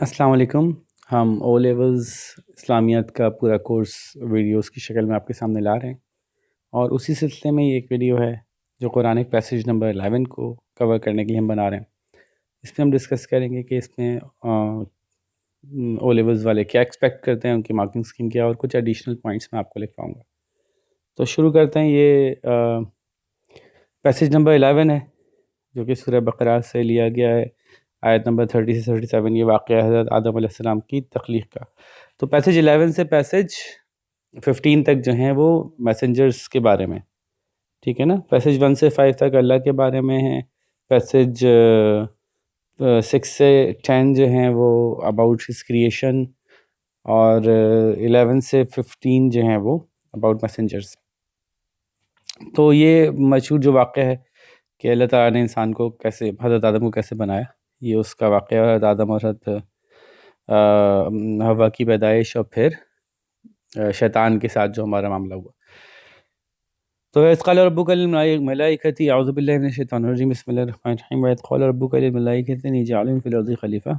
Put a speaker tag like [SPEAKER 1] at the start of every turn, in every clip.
[SPEAKER 1] السلام علیکم. ہم او لیولز اسلامیات کا پورا کورس ویڈیوز کی شکل میں آپ کے سامنے لا رہے ہیں، اور اسی سلسلے میں یہ ایک ویڈیو ہے جو قرآنک پیسیج نمبر 11 کو کور کرنے کے لیے ہم بنا رہے ہیں. اس میں ہم ڈسکس کریں گے کہ اس میں او لیولز والے کیا ایکسپیکٹ کرتے ہیں، ان کی مارکنگ اسکیم کیا، اور کچھ ایڈیشنل پوائنٹس میں آپ کو لکھواؤں گا. تو شروع کرتے ہیں. یہ پیسیج نمبر 11 ہے جو کہ سورہ بقرہ سے لیا گیا ہے، آیت نمبر 30 سے 37. یہ واقعہ حضرت آدم علیہ السلام کی تخلیق کا. تو پیسیج 11 سے پیسیج 15 تک جو ہیں وہ میسنجرز کے بارے میں، ٹھیک ہے نا. پیسیج 1 سے 5 تک اللہ کے بارے میں ہیں. پیسیج 6 سے 10 جو ہیں وہ اباؤٹ ہز کریشن، اور 11 سے 15 جو ہیں وہ اباؤٹ میسنجرز. تو یہ مشہور جو واقعہ ہے کہ اللہ تعالیٰ نے انسان کو کیسے، حضرت آدم کو کیسے بنایا، یہ اس کا واقعہ ہے. حضرت آدم اور حضرت حوا کی پیدائش، اور پھر شیطان کے ساتھ جو ہمارا معاملہ ہوا. تو اذ قال ربک للملائکۃ اعوذ باللہ من الشیطان الرجیم بسم اللہ الرحمن الرحیم واذ قال ربک للملائکۃ انی جاعل فی الارض خلیفہ.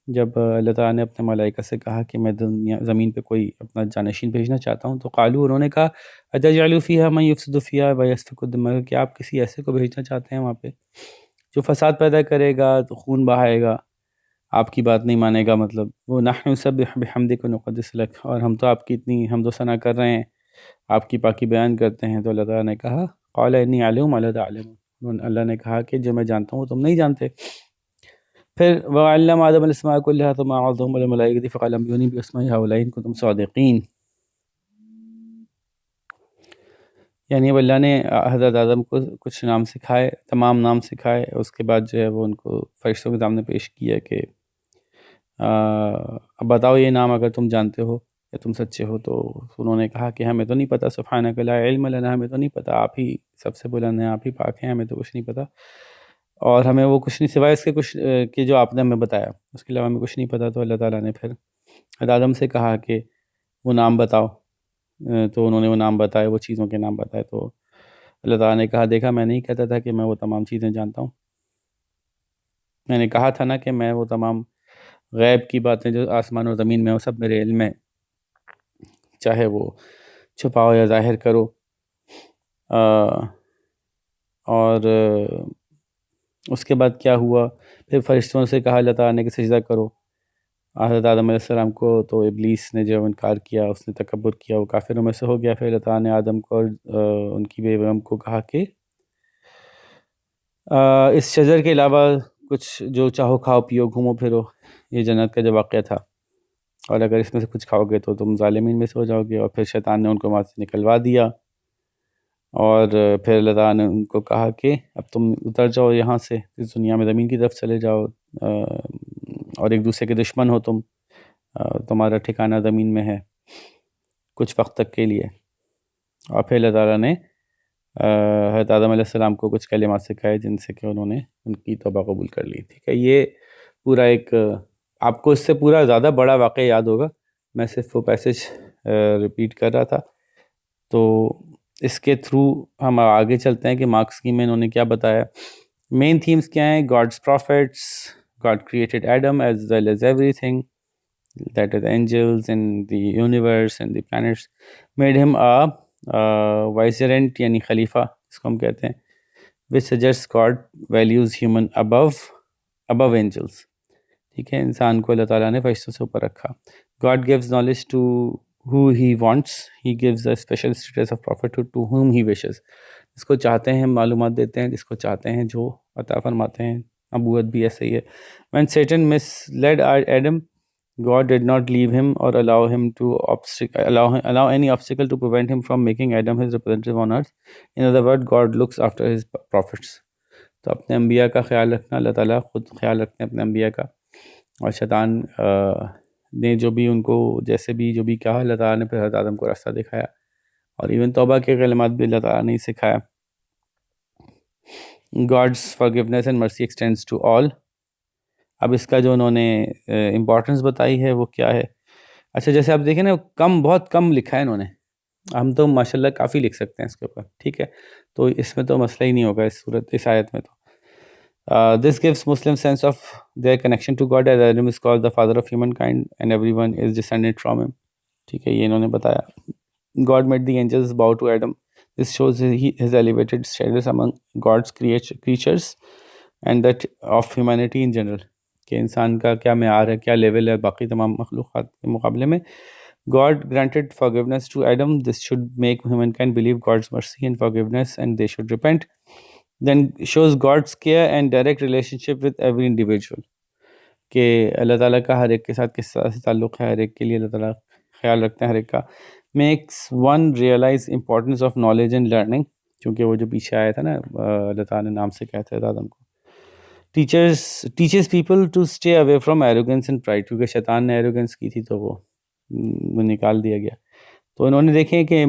[SPEAKER 1] جب اللہ تعالیٰ نے اپنے ملائکہ سے کہا کہ میں زمین پہ کوئی اپنا جانشین بھیجنا چاہتا ہوں، تو قالوا، انہوں نے کہا، اتجعل فیہا من یفسد فیہا ویسفک الدماء، کہ آپ کسی ایسے کو بھیجنا چاہتے ہیں وہاں پہ جو فساد پیدا کرے گا، تو خون بہائے گا، آپ کی بات نہیں مانے گا. مطلب وہ نحن نسبح بحمدک ونقدس لک، اور ہم تو آپ کی اتنی حمد و ثنا کر رہے ہیں، آپ کی پاکی بیان کرتے ہیں. تو اللہ تعالیٰ نے کہا قال انی اعلم ما لا تعلمون، اللہ نے کہا کہ جو میں جانتا ہوں وہ تم نہیں جانتے. پھر وعلم آدم الاسماء كلها ثم عرضهم على الملائكة فقال انبئوني باسماء هؤلاء ان كنتم صادقين. یعنی اب اللہ نے حضرت آدم کو کچھ نام سکھائے، تمام نام سکھائے. اس کے بعد جو ہے وہ ان کو فرشتوں کے سامنے پیش کیا کہ اب بتاؤ یہ نام اگر تم جانتے ہو یا تم سچے ہو. تو انہوں نے کہا کہ ہمیں تو نہیں پتہ، سبحانک لا علم لنا، ہمیں تو نہیں پتہ، آپ ہی سب سے بلند ہیں، آپ ہی پاک ہیں، ہمیں تو کچھ نہیں پتہ، اور ہمیں وہ کچھ نہیں سوائے اس کے کچھ کہ جو آپ نے ہمیں بتایا، اس کے علاوہ ہمیں کچھ نہیں پتہ. تو اللہ تعالیٰ نے پھر حضرت آدم سے کہا کہ وہ نام بتاؤ. تو انہوں نے وہ نام بتائے، وہ چیزوں کے نام بتائے. تو اللہ تعالیٰ نے کہا دیکھا میں نہیں کہتا تھا کہ میں وہ تمام چیزیں جانتا ہوں، میں نے کہا تھا نا کہ میں وہ تمام غیب کی باتیں جو آسمان اور زمین میں وہ سب میرے علم میں، چاہے وہ چھپاؤ یا ظاہر کرو. اور اس کے بعد کیا ہوا، پھر فرشتوں سے کہا اللہ تعالیٰ نے کہ سجدہ کرو حضرت آدم علیہ السلام کو. تو ابلیس نے جو انکار کیا، اس نے تکبر کیا، وہ کافروں میں سے ہو گیا. پھر اللہ تعالیٰ نے آدم کو اور ان کی بیویوں کو کہا کہ اس شجر کے علاوہ کچھ جو چاہو کھاؤ پیو، گھومو پھرو. یہ جنت کا جو واقعہ تھا، اور اگر اس میں سے کچھ کھاؤ گے تو تم ظالمین میں سے ہو جاؤ گے. اور پھر شیطان نے ان کو وہاں سے نکلوا دیا، اور پھر اللہ تعالیٰ نے ان کو کہا کہ اب تم اتر جاؤ یہاں سے، اس دنیا میں زمین کی طرف چلے جاؤ، اور ایک دوسرے کے دشمن ہو تم، تمہارا ٹھکانہ زمین میں ہے کچھ وقت تک کے لیے. اور پھر اللہ تعالیٰ نے حضرت آدم علیہ السلام کو کچھ کلمات سکھائے جن سے کہ انہوں نے ان کی توبہ قبول کر لی. ٹھیک ہے، یہ پورا ایک آپ کو اس سے پورا زیادہ بڑا واقعہ یاد ہوگا، میں صرف وہ پیسج ریپیٹ کر رہا تھا. تو اس کے تھرو ہم آگے چلتے ہیں کہ مارکس کی میں انہوں نے کیا بتایا. مین تھیمز کیا ہیں؟ Gods prophets, God created Adam as well as everything that is angels in the universe and the plants, made ہم وائسرنٹ یعنی خلیفہ اس کو ہم کہتے ہیں، which suggests God values human above angels. ٹھیک ہے، انسان کو اللہ تعالیٰ نے فرشتوں سے اوپر رکھا. God gives knowledge to who he wants. He gives a special status of prophet to whom he wishes. جس کو چاہتے ہیں معلومات دیتے ہیں، جس کو چاہتے ہیں جو عطا فرماتے ہیں. نبوت بھی ایسے ہی ہے. When Satan misled Adam, God did not leave him or allow any obstacle to prevent him from making Adam his representative on earth. In other words, God looks after his prophets. تو اپنے انبیاء کا خیال رکھنا، اللہ تعالیٰ خود خیال رکھتے ہیں اپنے انبیاء کا. اور شیطان نے جو بھی ان کو جیسے بھی جو بھی کہا، اللہ تعالیٰ نے پھر حضرت آدم کو راستہ دکھایا، اور ایون توبہ کے کلمات بھی اللہ تعالیٰ نے ہی سکھایا. God's forgiveness and mercy extends to all. اب اس کا جو انہوں نے امپورٹنس بتائی ہے وہ کیا ہے؟ اچھا، جیسے آپ دیکھیں نا، بہت کم لکھا ہے انہوں نے، ہم تو ماشاءاللہ کافی لکھ سکتے ہیں اس کے اوپر. ٹھیک ہے، تو اس میں تو مسئلہ ہی نہیں ہوگا اس آیت میں. تو This gives Muslim sense of their connection to God, as Adam is called the father of humankind and everyone is descended from him. ٹھیک ہے، یہ انہوں نے بتایا. God made the angels bow to Adam. This shows his elevated status among God's creatures and that of humanity in general. کہ انسان کا کیا معیار ہے، کیا لیول ہے باقی تمام مخلوقات کے مقابلے میں. God granted forgiveness to Adam. This should make humankind believe God's mercy and forgiveness and they should repent. Then shows God's care and direct relationship with every individual. کہ اللہ تعالیٰ کا ہر ایک کے ساتھ کس طرح سے تعلق ہے، ہر ایک کے لیے اللہ تعالیٰ خیال رکھتے ہیں ہر ایک کا. Makes one realize importance of knowledge and learning, کیونکہ وہ جو پیچھے آیا تھا نا اللہ تعالیٰ نے نام سے کہتے تھے آدم کو. Teachers people to stay away from arrogance and pride, کیونکہ شیطان نے ایروگنس کی تھی تو وہ نکال دیا گیا. تو انہوں نے دیکھیں کہ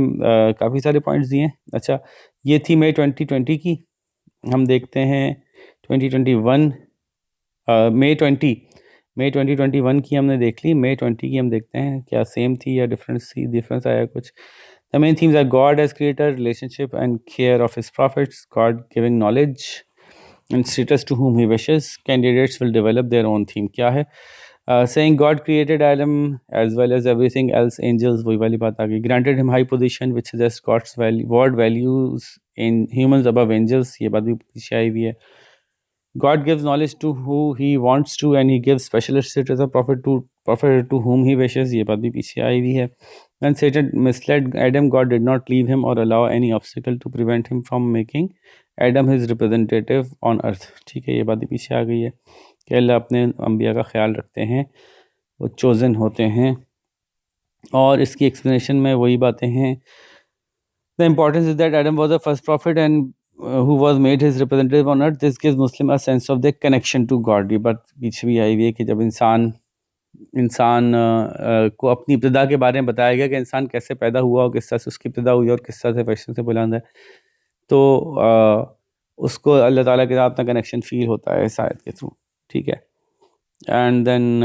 [SPEAKER 1] کافی سارے پوائنٹس دیے ہیں. اچھا، یہ تھی مئی 2020 کی. ہم دیکھتے ہیں 2021 مئی 2021 کی ہم نے دیکھ لی. مئی 20 کی ہم دیکھتے ہیں کیا سیم تھی یا ڈفرینس آیا کچھ. The main themes are God as creator, relationship and care of his prophets, God giving knowledge and status to whom he wishes. Candidates will develop their own theme. کیا ہے saying God created Adam as well as everything else, angels, وہی والی بات آ گئی. Granted him high position which suggests God's word values in humans above angels، یہ بات بھی پیچھے آئی ہوئی ہے. God gives knowledge to who he wants to and he gives special status of prophet to whom he wishes، یہ بات بھی پیچھے آئی ہوئی ہے. When Satan misled Adam, God did not leave him or allow any obstacle to prevent him from making Adam his representative on earth. ٹھیک ہے، یہ بات بھی پیچھے آ گئی ہے کہ اللہ اپنے انبیاء کا خیال رکھتے ہیں، وہ چوزن ہوتے ہیں. اور اس کی ایکسپلینیشن میں وہی باتیں ہیں. The importance is that Adam was the first prophet and who was made his representative on earth. This gives Muslim a sense of their connection to God. یہ بات پیچھے بھی آئی ہوئی ہے کہ جب انسان کو اپنی ابتدا کے بارے میں بتایا گیا کہ انسان کیسے پیدا ہوا اور کس طرح سے اس کی ابتدا ہوئی اور کس طرح سے فرشتوں سے بلند ہے، تو اس کو اللہ تعالیٰ کے ساتھ اپنا کنیکشن فیل ہوتا ہے اس آیت کے تھرو. ٹھیک ہے. And then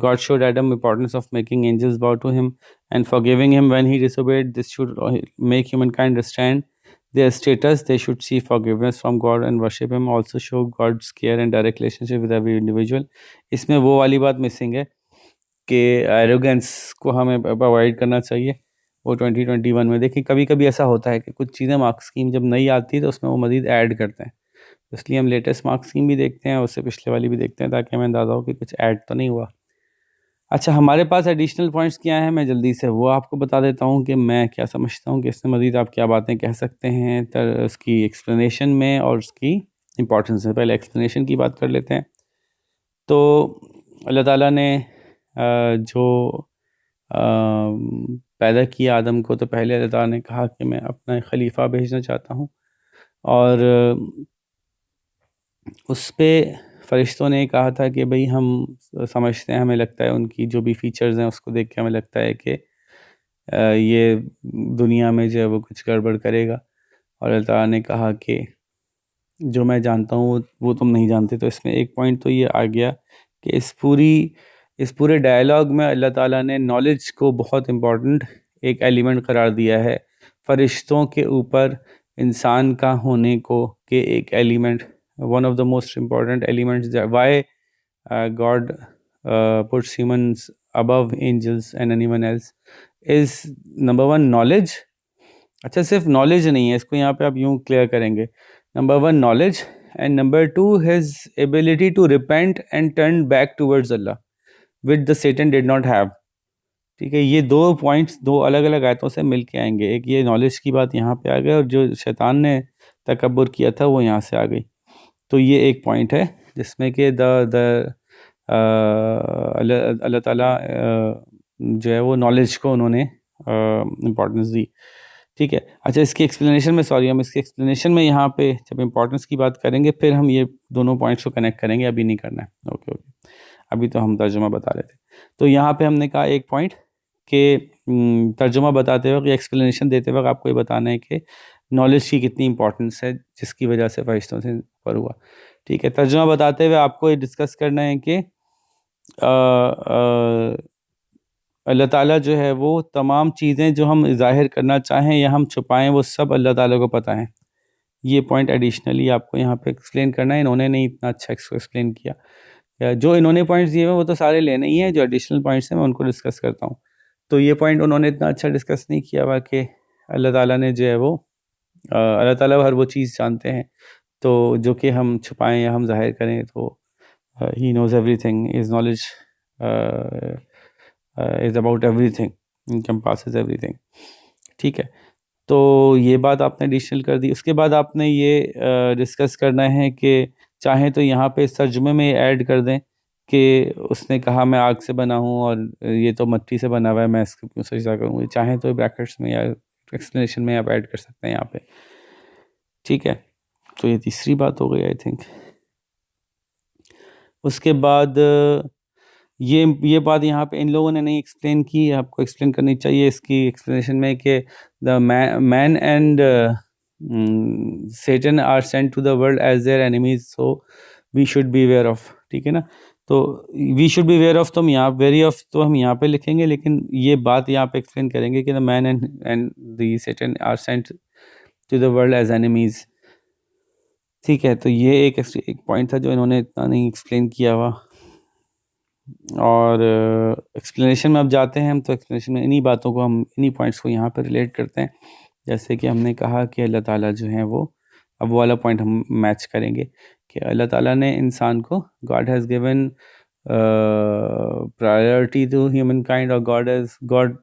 [SPEAKER 1] God showed Adam importance of making angels bow to him and forgiving him when he disobeyed. This should make humankind understand their status. They should seek forgiveness from God and worship him. Also show God's care and direct relationship with every individual. اس میں وہ والی بات missing ہے کہ arrogance کو ہمیں avoid کرنا چاہیے. وہ 2021 میں دیکھیں کبھی کبھی ایسا ہوتا ہے کہ کچھ چیزیں مارکس اسکیم جب نئی آتی ہے تو اس میں وہ مزید ایڈ کرتے ہیں، اس لیے ہم لیٹسٹ مارکس اسکیم بھی دیکھتے ہیں اور اس سے پچھلے والی بھی دیکھتے ہیں تاکہ ہمیں اندازہ ہو کہ کچھ ایڈ تو نہیں ہوا. اچھا، ہمارے پاس ایڈیشنل پوائنٹس کیا ہیں، میں جلدی سے وہ آپ کو بتا دیتا ہوں کہ میں کیا سمجھتا ہوں کہ اس میں مزید آپ کیا باتیں کہہ سکتے ہیں اس کی ایکسپلینیشن میں اور اس کی امپورٹنس میں. پہلے ایکسپلینیشن کی بات کر لیتے ہیں. تو اللہ تعالیٰ نے جو پیدا کیا آدم کو، تو پہلے اللہ تعالیٰ نے کہا کہ میں اپنا خلیفہ بھیجنا چاہتا ہوں، اور اس پہ فرشتوں نے کہا تھا کہ بھئی ہم سمجھتے ہیں، ہمیں لگتا ہے ان کی جو بھی فیچرز ہیں اس کو دیکھ کے ہمیں لگتا ہے کہ یہ دنیا میں جو ہے وہ کچھ گڑبڑ کرے گا. اور اللہ تعالیٰ نے کہا کہ جو میں جانتا ہوں وہ تم نہیں جانتے. تو اس میں ایک پوائنٹ تو یہ آ گیا کہ اس پورے ڈائلاگ میں اللہ تعالیٰ نے نالج کو بہت امپورٹنٹ ایک ایلیمنٹ قرار دیا ہے، فرشتوں کے اوپر انسان کا ہونے کو کہ ایک element, one of the most important elements. Why God puts humans above angels and anyone else is number one knowledge. اچھا، صرف نالج نہیں ہے، اس کو یہاں پہ آپ یوں کلیئر کریں گے. Number one knowledge and number two his ability to repent and turn back towards Allah which the Satan did not have. ٹھیک ہے، یہ دو پوائنٹس دو الگ الگ آیتوں سے مل کے آئیں گے. ایک یہ نالج کی بات یہاں پہ آ گئی اور جو شیطان نے تکبر کیا تھا وہ یہاں سے آ گئی. تو یہ ایک پوائنٹ ہے جس میں کہ اللہ تعالیٰ جو ہے وہ نالج کو انہوں نے امپورٹنس دی. ٹھیک ہے. اچھا، اس کی ایکسپلینیشن میں ہم اس کی ایکسپلینیشن میں یہاں پہ جب امپورٹنس کی بات کریں گے پھر ہم یہ دونوں پوائنٹس کو کنیکٹ کریں گے، ابھی نہیں کرنا ہے. اوکے، ابھی تو ہم ترجمہ بتا رہے تھے. تو یہاں پہ ہم نے کہا ایک پوائنٹ کہ ترجمہ بتاتے وقت یا ایکسپلینیشن دیتے وقت آپ کو یہ بتانا ہے کہ نالج کی کتنی امپورٹنس ہے جس کی وجہ سے فرشتوں سے پر ہوا. ٹھیک ہے. ترجمہ بتاتے ہوئے آپ کو یہ ڈسکس کرنا ہے کہ اللہ تعالیٰ جو ہے وہ تمام چیزیں جو ہم ظاہر کرنا چاہیں یا ہم چھپائیں وہ سب اللہ تعالیٰ کو پتہ ہیں. یہ پوائنٹ ایڈیشنلی آپ کو یہاں پہ ایکسپلین کرنا ہے. انہوں نے نہیں اتنا اچھا ایکسپلین کیا. جو انہوں نے پوائنٹس دیے ہوئے وہ تو سارے لینے ہی ہیں, جو ایڈیشنل پوائنٹس ہیں میں ان کو ڈسکس کرتا ہوں. تو یہ پوائنٹ انہوں نے اتنا اچھا ڈسکس نہیں کیا ہوا کہ اللہ تعالیٰ نے جو ہے وہ اللہ تعالیٰ ہر وہ چیز جانتے ہیں تو جو کہ ہم چھپائیں یا ہم ظاہر کریں, تو he knows everything, his knowledge is about everything, encompasses everything. ٹھیک ہے, تو یہ بات آپ نے ایڈیشنل کر دی. اس کے بعد آپ نے یہ ڈسکس کرنا ہے کہ چاہیں تو یہاں پہ ترجمے میں ایڈ کر دیں کہ اس نے کہا میں آگ سے بنا ہوں اور یہ تو مٹی سے بنا ہوا ہے, میں اس کو کیوں سجدہ کروں. چاہیں تو بریکٹس میں یا ایکسپلینیشن میں آپ ایڈ کر سکتے ہیں یہاں پہ. ٹھیک ہے, تو یہ تیسری بات ہو گئی آئی تھنک. اس کے بعد یہ بات یہاں پہ ان لوگوں نے نہیں ایکسپلین کی, آپ کو ایکسپلین کرنی چاہیے اس کی ایکسپلینیشن میں کہ the man and Satan are sent to the world as their enemies, so we should be aware of. ٹھیک ہے نا, تو we should be aware of تو ہم یہاں ویری آف تو ہم یہاں پہ لکھیں گے, لیکن یہ بات یہاں پہ ایکسپلین کریں گے کہ the man and the Satan are sent to the world as enemies. ٹھیک ہے, تو یہ ایک پوائنٹ تھا جو انہوں نے اتنا نہیں ایکسپلین کیا ہوا. اور ایکسپلینیشن میں اب جاتے ہیں ہم, تو ایکسپلینیشن میں انہی باتوں کو ہم انہی پوائنٹس کو یہاں پہ ریلیٹ کرتے ہیں. جیسے کہ ہم نے کہا کہ اللہ تعالیٰ جو ہیں وہ, اب وہ والا پوائنٹ ہم میچ کریں گے کہ اللہ تعالیٰ نے انسان کو, God has given priority to humankind, or God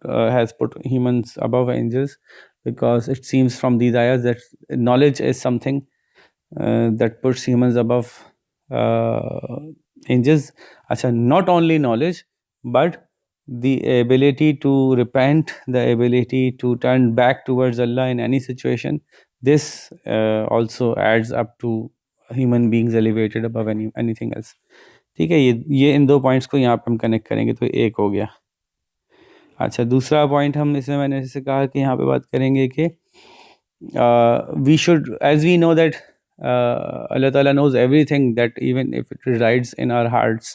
[SPEAKER 1] has put humans above angels, because it seems from these ayahs that knowledge is something that puts humans above angels. Acha, not only knowledge but the ability to repent, the ability to turn back towards Allah in any situation. This also adds up to human beings elevated above anything else. ٹھیک ہے, یہ ان دو points کو یہاں پہ ہم connect کریں گے تو ایک ہو گیا. اچھا, دوسرا پوائنٹ ہم اس میں نے جیسے کہا کہ یہاں پہ بات کریں گے کہ we should, as we know that اللہ تعالیٰ knows everything, that even if it resides in our hearts,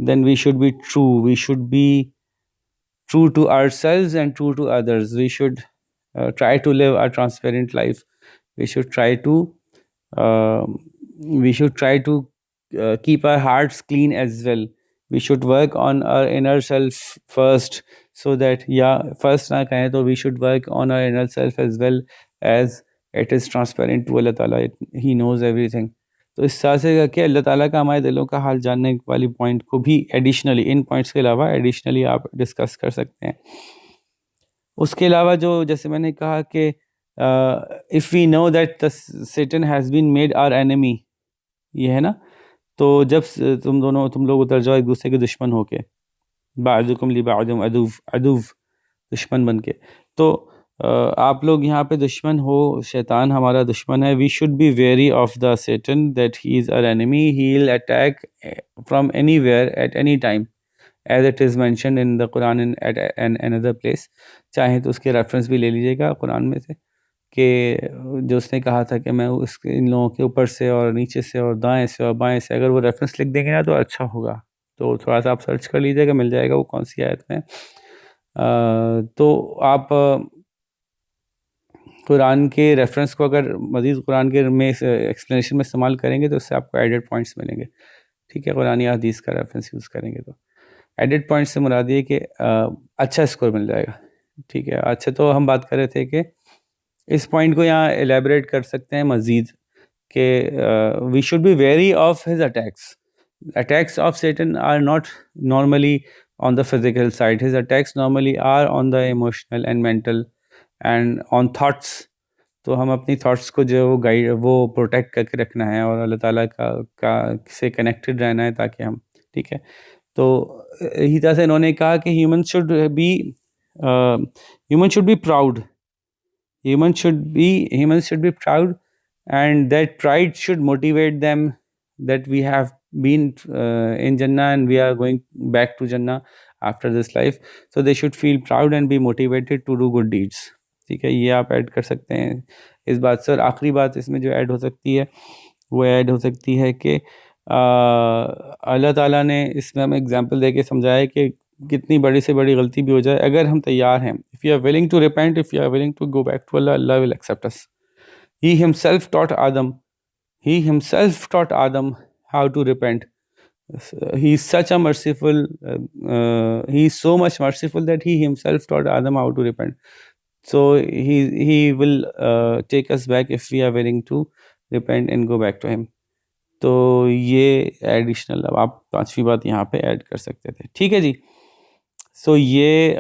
[SPEAKER 1] then we should be true, we should be true to ourselves and true to others. We should try to live a transparent life. We should try to keep our hearts clean as well. We should work on our inner self first, so that first نہ کہیں تو we should work on our inner self as well, as it is transparent to Allah Ta'ala. He knows everything. تو اس طرح سے کہ اللہ تعالیٰ کا ہمارے دلوں کا حال جاننے والی پوائنٹ کو بھی ایڈیشنلی, ان پوائنٹس کے علاوہ ایڈیشنلی آپ ڈسکس کر سکتے ہیں. اس کے علاوہ جو جیسے میں نے کہا کہ if we know that the Satan has been made our enemy, یہ ہے نا, تو جب تم لوگ اتر جاؤ ایک دوسرے کے دشمن ہو کے, بعضکم لبعض عدو, دشمن بن کے, تو آپ لوگ یہاں پہ دشمن ہو, شیطان ہمارا دشمن ہے. We should be wary of the Satan that he is our enemy. He will attack from anywhere at any time, as it is mentioned in the Quran at another place. چاہیں تو اس کے ریفرنس بھی لے لیجیے گا قرآن میں سے, کہ جو اس نے کہا تھا کہ میں ان لوگوں کے اوپر سے اور نیچے سے اور دائیں سے اور بائیں سے, اگر وہ ریفرنس لکھ دیں گے نا تو اچھا ہوگا, تو تھوڑا سا آپ سرچ کر لیجیے گا, مل جائے گا وہ کون سی آیت میں. تو آپ قرآن کے ریفرنس کو اگر مزید قرآن کے میں ایکسپلینیشن میں استعمال کریں گے تو اس سے آپ کو ایڈڈ پوائنٹس ملیں گے. ٹھیک ہے, قرآن یا حدیث کا ریفرنس یوز کریں گے تو ایڈڈ پوائنٹس سے مراد یہ کہ اچھا اسکور مل جائے گا. ٹھیک ہے, اچھا, تو ہم بات کر رہے تھے کہ اس پوائنٹ کو یہاں ایلیبریٹ کر سکتے ہیں مزید کہ we should be wary of his attacks of Satan are not normally on the physical side. His attacks normally are on the emotional and mental and on thoughts. تو ہم اپنی تھاٹس کو جو وہ پروٹیکٹ کر کے رکھنا ہے اور اللہ تعالیٰ کا سے کنیکٹڈ رہنا ہے تاکہ ہم, ٹھیک ہے. تو اسی طرح سے انہوں نے کہا کہ humans should be proud. Humans should be proud, and that pride should motivate them that we have been in Jannah and we are going back to Jannah after this life. So they should feel proud and be motivated to do good deeds. ٹھیک ہے, یہ آپ add کر سکتے ہیں اس بات سے. اور آخری بات اس میں جو ایڈ ہو سکتی ہے وہ ایڈ ہو سکتی ہے کہ اللہ تعالیٰ نے اس میں ہمیں اگزامپل دے کے سمجھایا کہ کتنی بڑی سے بڑی غلطی بھی ہو جائے, اگر ہم تیار ہیں, if you are willing to repent, if you are willing to go back to Allah, Allah will accept us. He himself taught Adam how to repent. He is such a merciful, he is so much merciful that he himself taught Adam how to repent. So he will take us back if we are willing to repent and go back to him. تو یہ additional اب آپ پانچویں بات یہاں پہ add کر سکتے تھے. ٹھیک ہے جی. سو یہ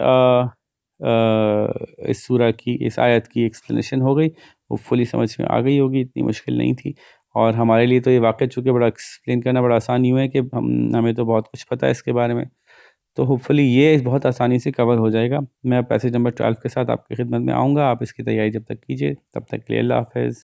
[SPEAKER 1] اس سورہ کی اس آیت کی ایکسپلینیشن ہو گئی. وہ فلی سمجھ میں آ گئی ہوگی, اتنی مشکل نہیں تھی. اور ہمارے لیے تو یہ واقعہ چونکہ بڑا ایکسپلین کرنا بڑا آسان یوں ہے کہ ہمیں تو بہت کچھ پتہ ہے اس کے بارے میں, تو ہوپ فلی یہ بہت آسانی سے کور ہو جائے گا. میں پیسیج نمبر 12 کے ساتھ آپ کی خدمت میں آؤں گا. آپ اس کی تیاری جب تک کیجیے, تب تک کے لیے اللہ حافظ.